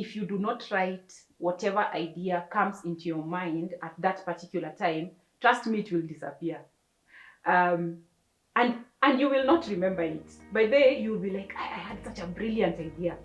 if you do not write whatever idea comes into your mind at that particular time, trust me, it will disappear. Um, and you will not remember it. By then, you'll be like, I had such a brilliant idea.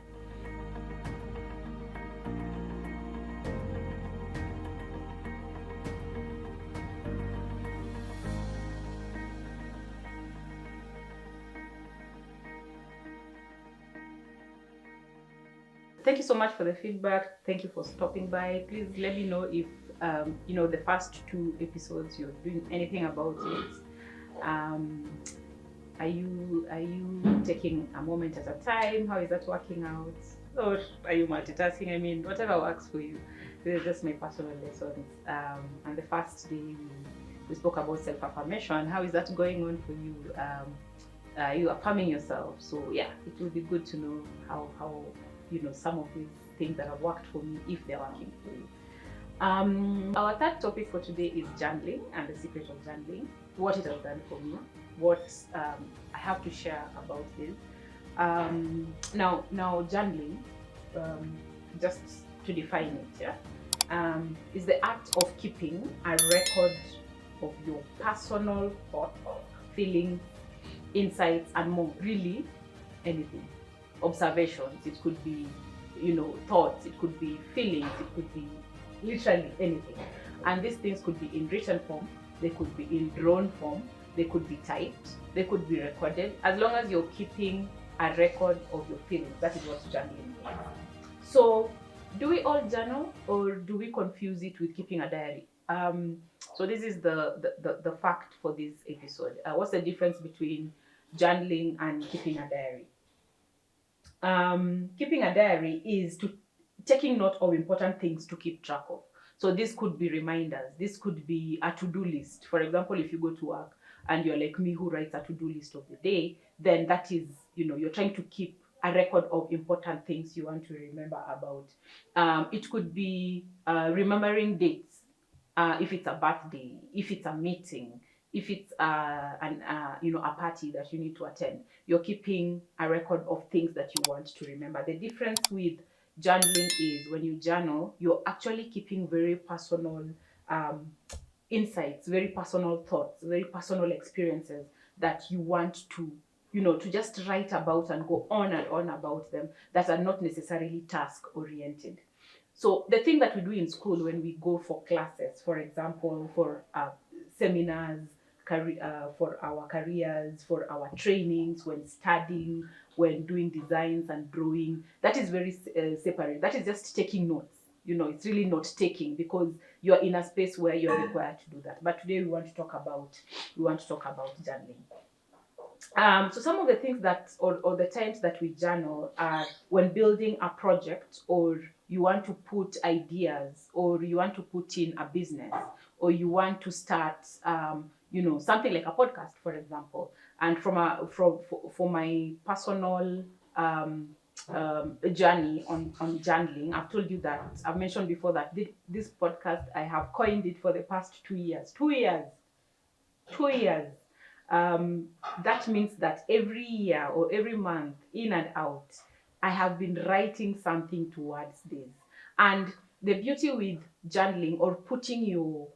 Thank you so much for the feedback. Thank you for stopping by. Please let me know if the first 2 episodes you're doing anything about it. Are you taking a moment at a time? How is that working out? Or are you multitasking? I mean, whatever works for you. This is just my personal lessons. And the first day we spoke about self-affirmation. How is that going on for you? Are you affirming yourself? So yeah, it will be good to know how some of these things that have worked for me, if they're working for you. Our third topic for today is journaling and the secret of journaling, what it has done for me, what I have to share about this. Now journaling, just to define it, is the act of keeping a record of your personal thoughts, feelings, insights, and more. Really, anything. Observations. It could be, thoughts. It could be feelings. It could be literally anything. And these things could be in written form. They could be in drawn form. They could be typed. They could be recorded. As long as you're keeping a record of your feelings, that is what journaling is. So, do we all journal, or do we confuse it with keeping a diary? So this is the fact for this episode. What's the difference between journaling and keeping a diary? Keeping a diary is taking note of important things to keep track of. So this could be reminders. This could be a to-do list. For example, if you go to work and you're like me who writes a to-do list of the day, then that is, you're trying to keep a record of important things you want to remember about. It could be remembering dates, if it's a birthday, if it's a meeting, if it's a party that you need to attend. You're keeping a record of things that you want to remember. The difference with journaling is when you journal, you're actually keeping very personal insights, very personal thoughts, very personal experiences that you want to just write about and go on and on about them, that are not necessarily task oriented. So the thing that we do in school when we go for classes, for example, for seminars, for our careers, for our trainings, when studying, when doing designs and drawing, that is very separate. That is just taking notes. It's really not taking, because you're in a space where you're required to do that. But today we want to talk about journaling. So some of the things that, or the times that we journal are when building a project, or you want to put ideas, or you want to put in a business, or you want to start, something like a podcast, for example. And for my personal journey on journaling, I've told you that, I've mentioned before that this podcast, I have coined it for the past 2 years. 2 years. 2 years. That means that every year or every month, in and out, I have been writing something towards this. And the beauty with journaling, or putting your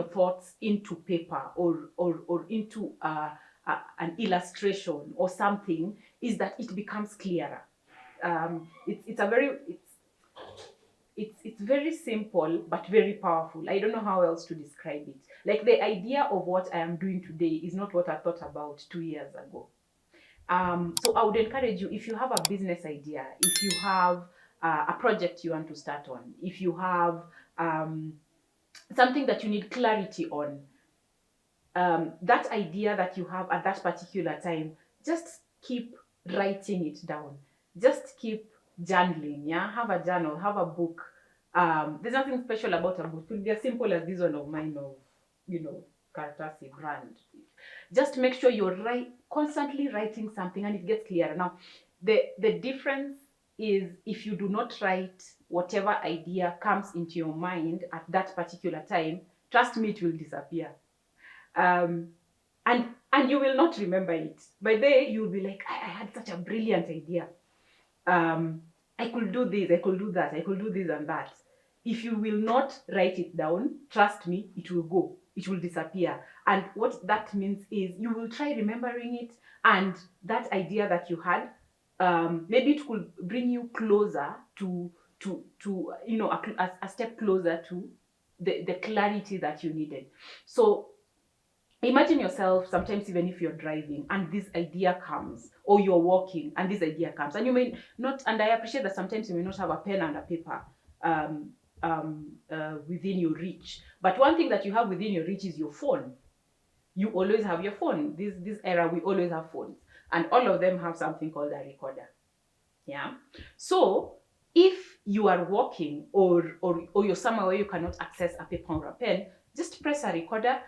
thoughts into paper, or into an illustration or something, is that it becomes clearer. It's very simple but very powerful. I don't know how else to describe it. Like, the idea of what I am doing today is not what I thought about 2 years ago. So I would encourage you, if you have a business idea, if you have a project you want to start on, if you have something that you need clarity on, that idea that you have at that particular time, just keep writing it down. Just keep journaling. Yeah, have a journal, have a book. There's nothing special about a book. It could be as simple as this one of mine, of Karatasi brand. Just make sure you're constantly writing something, and it gets clearer. Now, the difference is, if you do not write whatever idea comes into your mind at that particular time, trust me, it will disappear. And you will not remember it. By then, you'll be like, I had such a brilliant idea. I could do this, I could do that, I could do this and that. If you will not write it down, trust me, it will go. It will disappear. And what that means is you will try remembering it, and that idea that you had, maybe it could bring you closer to a step closer to the clarity that you needed. So imagine yourself sometimes, even if you're driving and this idea comes, or you're walking and this idea comes, and you may not, and I appreciate that sometimes you may not have a pen and a paper um, within your reach, but one thing that you have within your reach is your phone. You always have your phone. This era, we always have phones, and all of them have something called a recorder. Yeah. So if you are walking, or you're somewhere where you cannot access a paper or a pen, just press a recorder,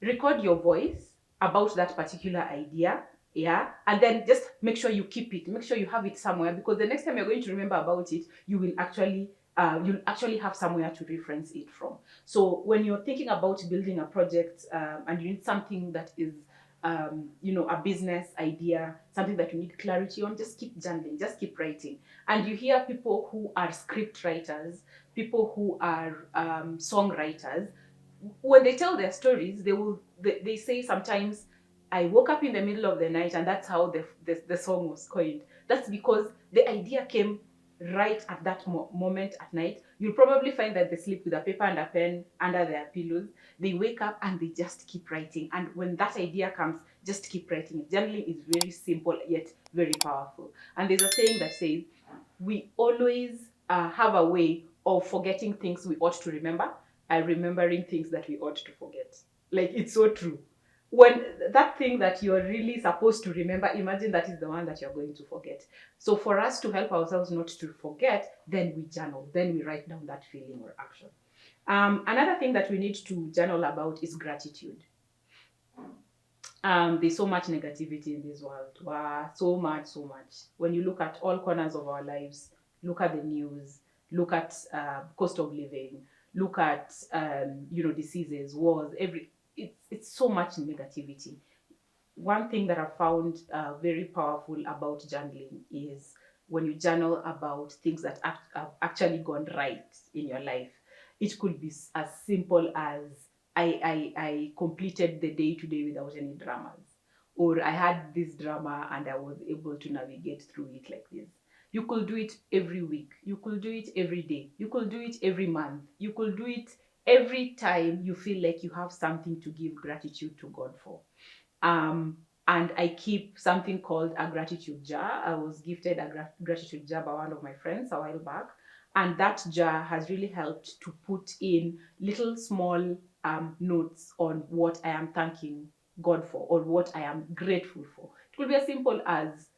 record your voice about that particular idea. Yeah. And then just make sure you keep it, make sure you have it somewhere, because the next time you're going to remember about it, you'll actually have somewhere to reference it from. So when you're thinking about building a project, and you need something that is a business idea, something that you need clarity on, just keep journaling, just keep writing. And you hear people who are script writers, people who are songwriters, when they tell their stories, they say sometimes, I woke up in the middle of the night, and that's how the song was coined. That's because the idea came right at that moment at night. You'll probably find that they sleep with a paper and a pen under their pillows. They wake up and they just keep writing. And when that idea comes, just keep writing it. Journaling is very simple yet very powerful. And there's a saying that says, we always have a way of forgetting things we ought to remember and remembering things that we ought to forget. Like, it's so true. When that thing that you're really supposed to remember, imagine that is the one that you're going to forget. So for us to help ourselves not to forget, then we journal, then we write down that feeling or action. Another thing that we need to journal about is gratitude. There's so much negativity in this world. Wow, so much, so much. When you look at all corners of our lives, look at the news, look at cost of living, look at diseases, wars. It's so much negativity. One thing that I found very powerful about journaling is when you journal about things that have actually gone right in your life. It could be as simple as, I completed the day today without any dramas, or I had this drama and I was able to navigate through it like this. You could do it every week. You could do it every day. You could do it every month. You could do it every time you feel like you have something to give gratitude to God for. Um, and I keep something called a gratitude jar. I was gifted a gratitude jar by one of my friends a while back. And that jar has really helped to put in little small notes on what I am thanking God for, or what I am grateful for. It could be as simple as,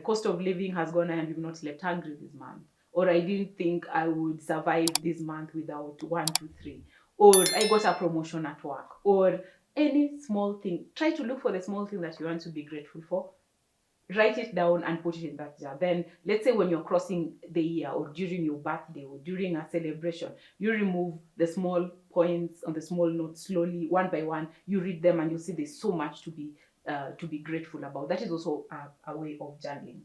cost of living has gone and you've not slept hungry this month. Or I didn't think I would survive this month without 1, 2, 3. Or I got a promotion at work. Or any small thing. Try to look for the small thing that you want to be grateful for. Write it down and put it in that jar. Then, let's say when you're crossing the year, or during your birthday, or during a celebration, you remove the small points on the small notes slowly, one by one. You read them, and you'll see there's so much to be grateful about. That is also a way of journaling.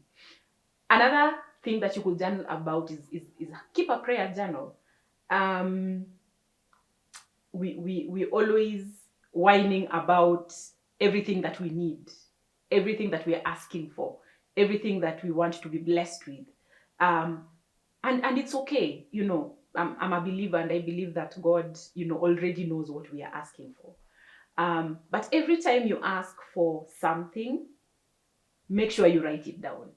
Another thing that you could journal about is keep a prayer journal. We always whining about everything that we need, everything that we are asking for, everything that we want to be blessed with. And it's okay. I'm a believer, and I believe that God, already knows what we are asking for. But every time you ask for something, make sure you write it down.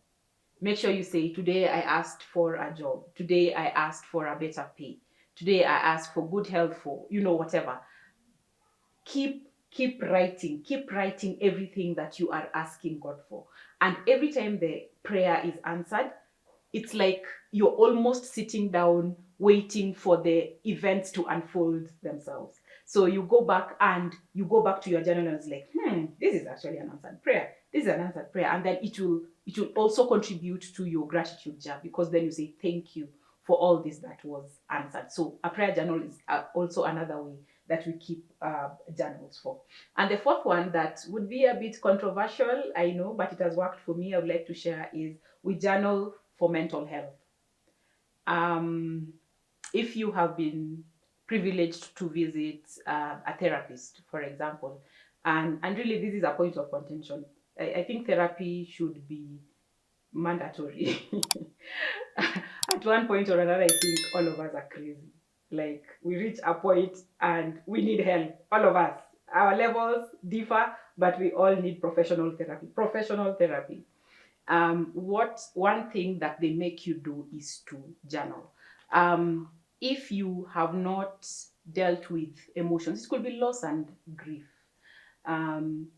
Make sure you say, today I asked for a job. Today I asked for a better pay. Today I asked for good health, for, whatever. Keep writing everything that you are asking God for. And every time the prayer is answered, it's like you're almost sitting down waiting for the events to unfold themselves. So you go back to your journal, and it's like, this is actually an answered prayer. This is an answered prayer. And then it will also contribute to your gratitude jar, because then you say thank you for all this that was answered. So a prayer journal is also another way that we keep journals for. And the fourth one, that would be a bit controversial, I know, but it has worked for me, I would like to share, is we journal for mental health. If you have been privileged to visit a therapist, for example, and really this is a point of contention. I think therapy should be mandatory. At one point or another, I think all of us are crazy. Like, we reach a point and we need help, all of us. Our levels differ, but we all need professional therapy. Professional therapy. What one thing that they make you do is to journal. If you have not dealt with emotions, it could be loss and grief.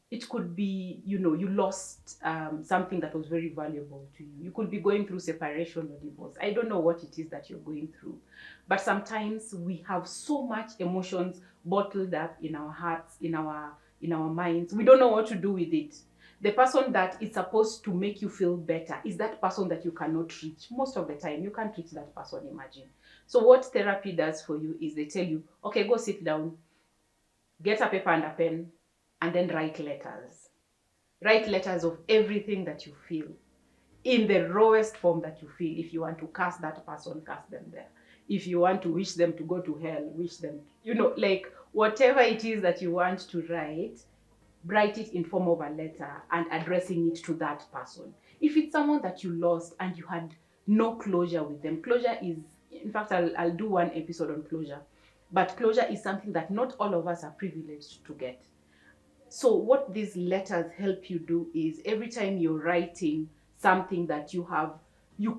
It could be, you lost something that was very valuable to you. You could be going through separation or divorce. I don't know what it is that you're going through, but sometimes we have so much emotions bottled up in our hearts, in our minds. We don't know what to do with it. The person that is supposed to make you feel better is that person that you cannot reach. Most of the time, you can't reach that person, imagine. So what therapy does for you is they tell you, okay, go sit down, get a paper and a pen, and then write letters. Write letters of everything that you feel in the rawest form that you feel. If you want to curse that person, curse them there. If you want to wish them to go to hell, wish them, like whatever it is that you want to write it in form of a letter and addressing it to that person. If it's someone that you lost and you had no closure with them, closure is, in fact, I'll do one episode on closure, but closure is something that not all of us are privileged to get. So what these letters help you do is every time you're writing something that you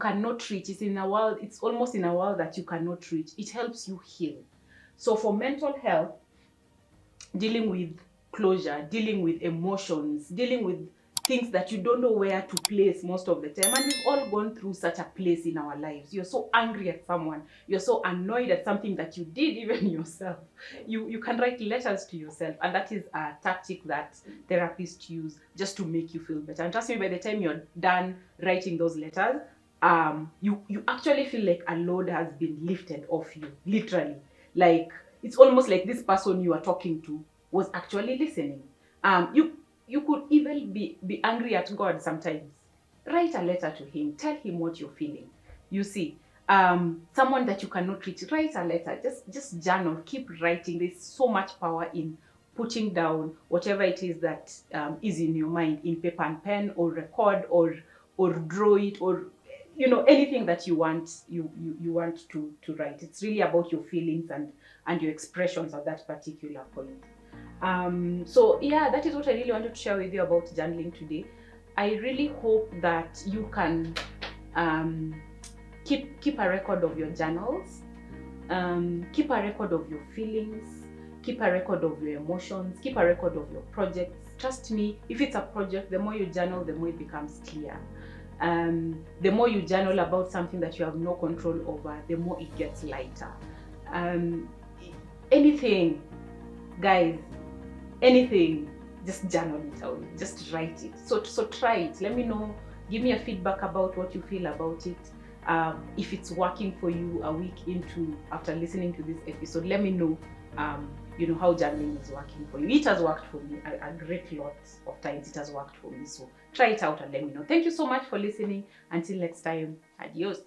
cannot reach, it's almost in a world that you cannot reach, it helps you heal. So for mental health, dealing with closure, dealing with emotions, dealing with things that you don't know where to place most of the time. And we've all gone through such a place in our lives. You're so angry at someone. You're so annoyed at something that you did even yourself. You can write letters to yourself. And that is a tactic that therapists use just to make you feel better. And trust me, by the time you're done writing those letters, you actually feel like a load has been lifted off you, literally. Like, it's almost like this person you are talking to was actually listening. You could even be angry at God sometimes. Write a letter to him. Tell him what you're feeling. You see, someone that you cannot reach, write a letter. Just journal. Keep writing. There's so much power in putting down whatever it is that is in your mind in paper and pen, or record, or draw it, or anything that you want to write. It's really about your feelings and your expressions at that particular point. So yeah, that is what I really wanted to share with you about journaling today. I really hope that you can keep a record of your journals, keep a record of your feelings, keep a record of your emotions, keep a record of your projects. Trust me, if it's a project, the more you journal, the more it becomes clear. The more you journal about something that you have no control over, the more it gets lighter. Anything, guys, anything, just journal it out, just write it. So try it. Let me know, give me a feedback about what you feel about it. If it's working for you a week after listening to this episode, let me know how journaling is working for you. It has worked for me a great lot of times. It has worked for me. So try it out and let me know. Thank you so much for listening. Until next time, adios.